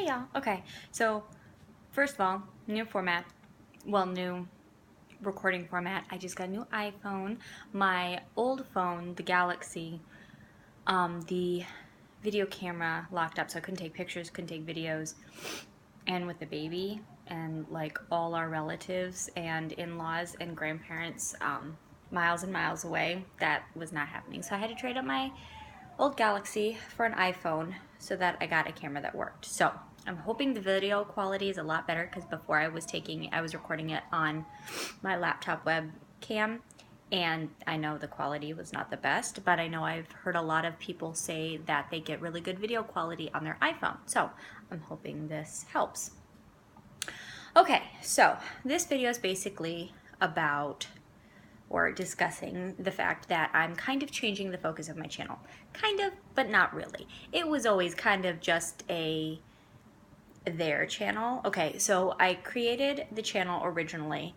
Hey y'all. Okay, so first of all, new format. Well, new recording format. I just got a new iPhone. My old phone, the Galaxy, the video camera locked up, so I couldn't take pictures, couldn't take videos. And with the baby and like all our relatives and in-laws and grandparents miles and miles away, that was not happening. So I had to trade up my old Galaxy for an iPhone so that I got a camera that worked. So I'm hoping the video quality is a lot better because before I was recording it on my laptop webcam, and I know the quality was not the best, but I know I've heard a lot of people say that they get really good video quality on their iPhone. So I'm hoping this helps. Okay, so this video is basically about or discussing the fact that I'm kind of changing the focus of my channel. Kind of, but not really. It was always kind of just their channel. Okay, so I created the channel originally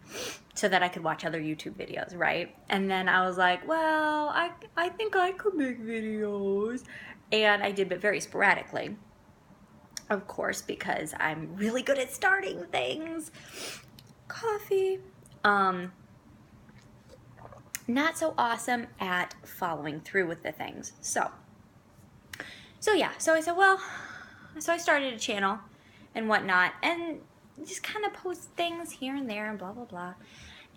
so that I could watch other YouTube videos, right? And then I was like, well, I think I could make videos. And I did, but very sporadically. Of course, because I'm really good at starting things. Coffee. Not so awesome at following through with the things. So I said, well, so I started a channel and whatnot, and just kind of post things here and there and blah, blah, blah.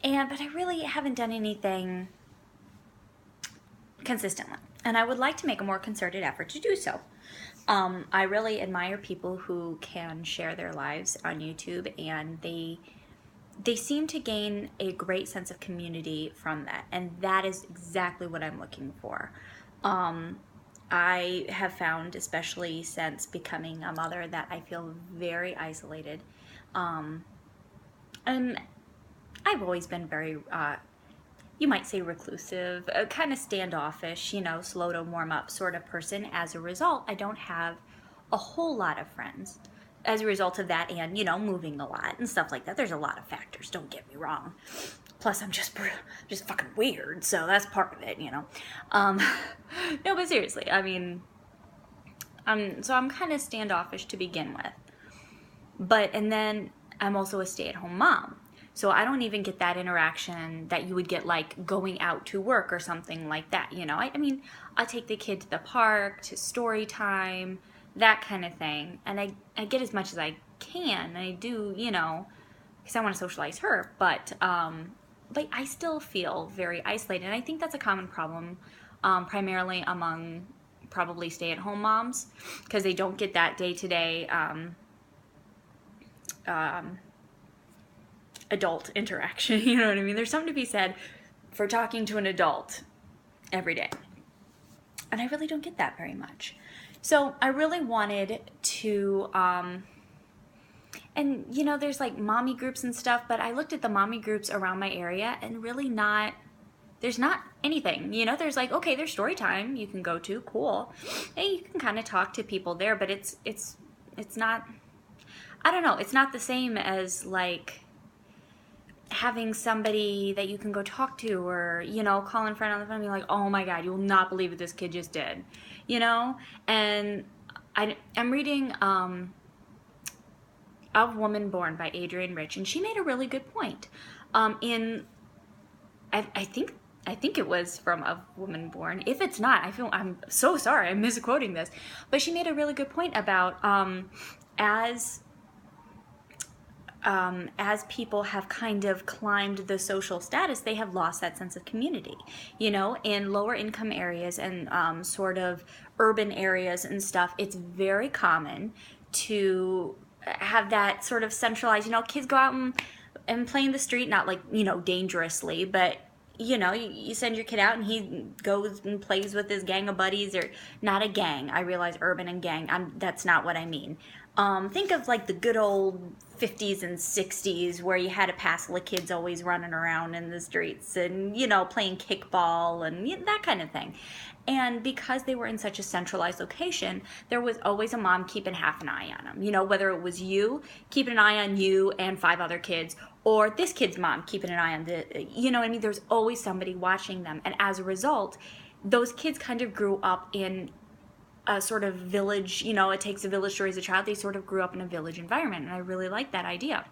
But I really haven't done anything consistently. And I would like to make a more concerted effort to do so. I really admire people who can share their lives on YouTube, and they seem to gain a great sense of community from that, and that is exactly what I'm looking for. I have found, especially since becoming a mother, that I feel very isolated. And I've always been very, you might say reclusive, kind of standoffish, slow to warm up sort of person. As a result, I don't have a whole lot of friends. As a result of that, and moving a lot and stuff like that. There's a lot of factors, don't get me wrong. Plus, I'm just fucking weird, so that's part of it, No, but seriously, I mean, so I'm kind of standoffish to begin with. And then I'm also a stay-at-home mom. So I don't even get that interaction that you would get like going out to work or something like that, I mean, I take the kid to the park, to story time, that kind of thing. And I get as much as I can, and I do, because I want to socialize her. But I still feel very isolated. And I think that's a common problem, primarily among probably stay-at-home moms, because they don't get that day-to-day adult interaction. You know what I mean? There's something to be said for talking to an adult every day. And I really don't get that very much. So I really wanted to, and there's like mommy groups and stuff, but I looked at the mommy groups around my area and really there's not anything, there's like, okay, there's story time you can go to, cool. And you can kind of talk to people there, but it's not, I don't know, it's not the same as like having somebody that you can go talk to, or calling a friend on the phone and be like, oh my god, you will not believe what this kid just did, and I'm reading Of Woman Born by Adrienne Rich, and she made a really good point I think it was from Of Woman Born. If it's not, I'm so sorry, I'm misquoting this, but she made a really good point about as people have kind of climbed the social status, they have lost that sense of community. In lower income areas and sort of urban areas and stuff, it's very common to have that sort of centralized, kids go out and play in the street, not like, dangerously, but you send your kid out and he goes and plays with his gang of buddies, or not a gang. I realize urban and gang, that's not what I mean. Think of like the good old 50s and 60s where you had a passel of kids always running around in the streets and, playing kickball and that kind of thing. And because they were in such a centralized location, there was always a mom keeping half an eye on them. Whether it was you, keeping an eye on you and 5 other kids, or this kid's mom keeping an eye on there's always somebody watching them. And as a result, those kids kind of grew up in a sort of village, you know, it takes a village to raise a child. They sort of grew up in a village environment, and I really like that idea.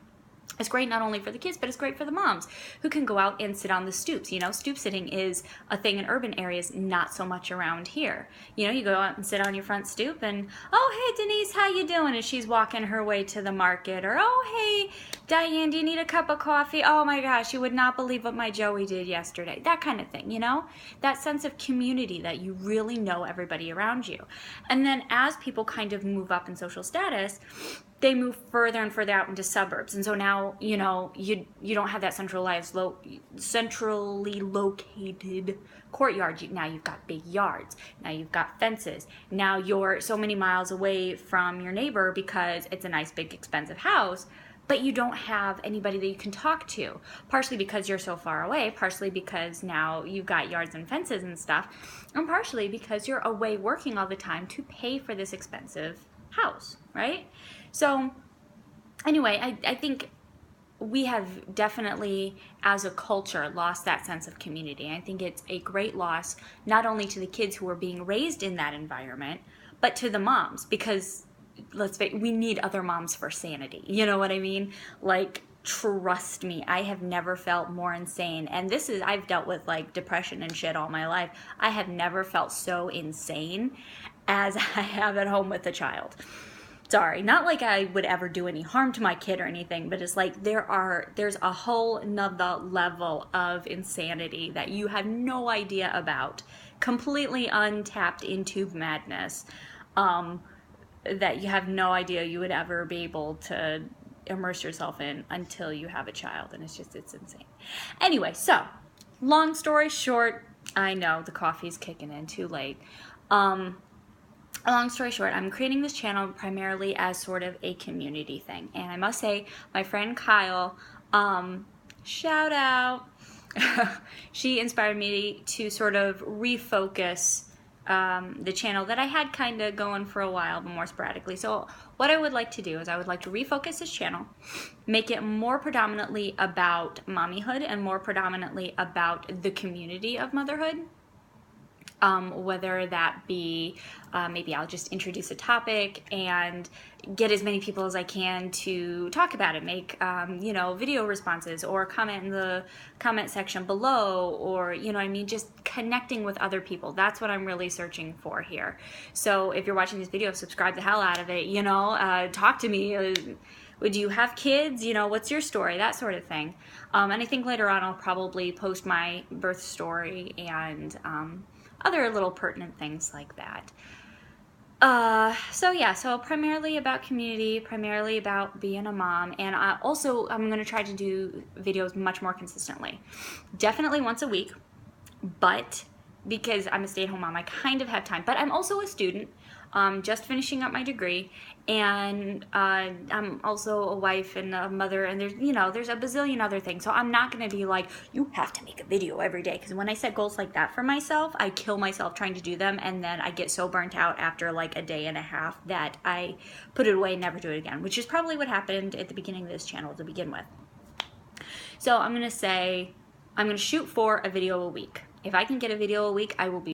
It's great not only for the kids, but it's great for the moms who can go out and sit on the stoops. You know, stoop sitting is a thing in urban areas, not so much around here. You know, you go out and sit on your front stoop and, oh, hey, Denise, how you doing? And she's walking her way to the market. Or, oh, hey, Diane, do you need a cup of coffee? Oh my gosh, you would not believe what my Joey did yesterday. That kind of thing, you know? That sense of community that you really know everybody around you. And then as people kind of move up in social status, they move further and further out into suburbs, and so now, you know, you don't have that centrally located courtyard. Now you've got big yards. Now you've got fences. Now you're so many miles away from your neighbor because it's a nice, big, expensive house, but you don't have anybody that you can talk to. Partially because you're so far away. Partially because now you've got yards and fences and stuff, and partially because you're away working all the time to pay for this expensive house, right? So anyway, I think we have definitely, as a culture, lost that sense of community. I think it's a great loss, not only to the kids who are being raised in that environment, but to the moms, because let's face it, we need other moms for sanity. You know what I mean? Like, trust me, I have never felt more insane. And this is, I've dealt with like depression and shit all my life. I have never felt so insane as I have at home with a child. Sorry, not like I would ever do any harm to my kid or anything, but it's like there's a whole nother level of insanity that you have no idea about, completely untapped in tube madness, that you have no idea you would ever be able to immerse yourself in until you have a child, and it's insane. Anyway, so long story short, I know the coffee's kicking in too late. Long story short, I'm creating this channel primarily as sort of a community thing. And I must say, my friend Kyle, shout out, she inspired me to sort of refocus the channel that I had kind of going for a while, but more sporadically. So what I would like to do is I would like to refocus this channel, make it more predominantly about mommyhood and more predominantly about the community of motherhood. Whether that be maybe I'll just introduce a topic and get as many people as I can to talk about it, make you know, video responses or comment in the comment section below, or you know what I mean, just connecting with other people. That's what I'm really searching for here. So if you're watching this video, subscribe the hell out of it, you know, talk to me. Would you have kids? You know, what's your story? That sort of thing. And I think later on I'll probably post my birth story and other little pertinent things like that. So yeah, so primarily about community, primarily about being a mom, and also I'm going to try to do videos much more consistently. Definitely once a week, but because I'm a stay-at-home mom, I kind of have time. But I'm also a student, just finishing up my degree, and I'm also a wife and a mother, and there's, you know, there's a bazillion other things. So I'm not going to be like, you have to make a video every day, because when I set goals like that for myself, I kill myself trying to do them, and then I get so burnt out after like a day and a half that I put it away and never do it again, which is probably what happened at the beginning of this channel to begin with. So I'm going to say, I'm going to shoot for a video a week. If I can get a video a week, I will be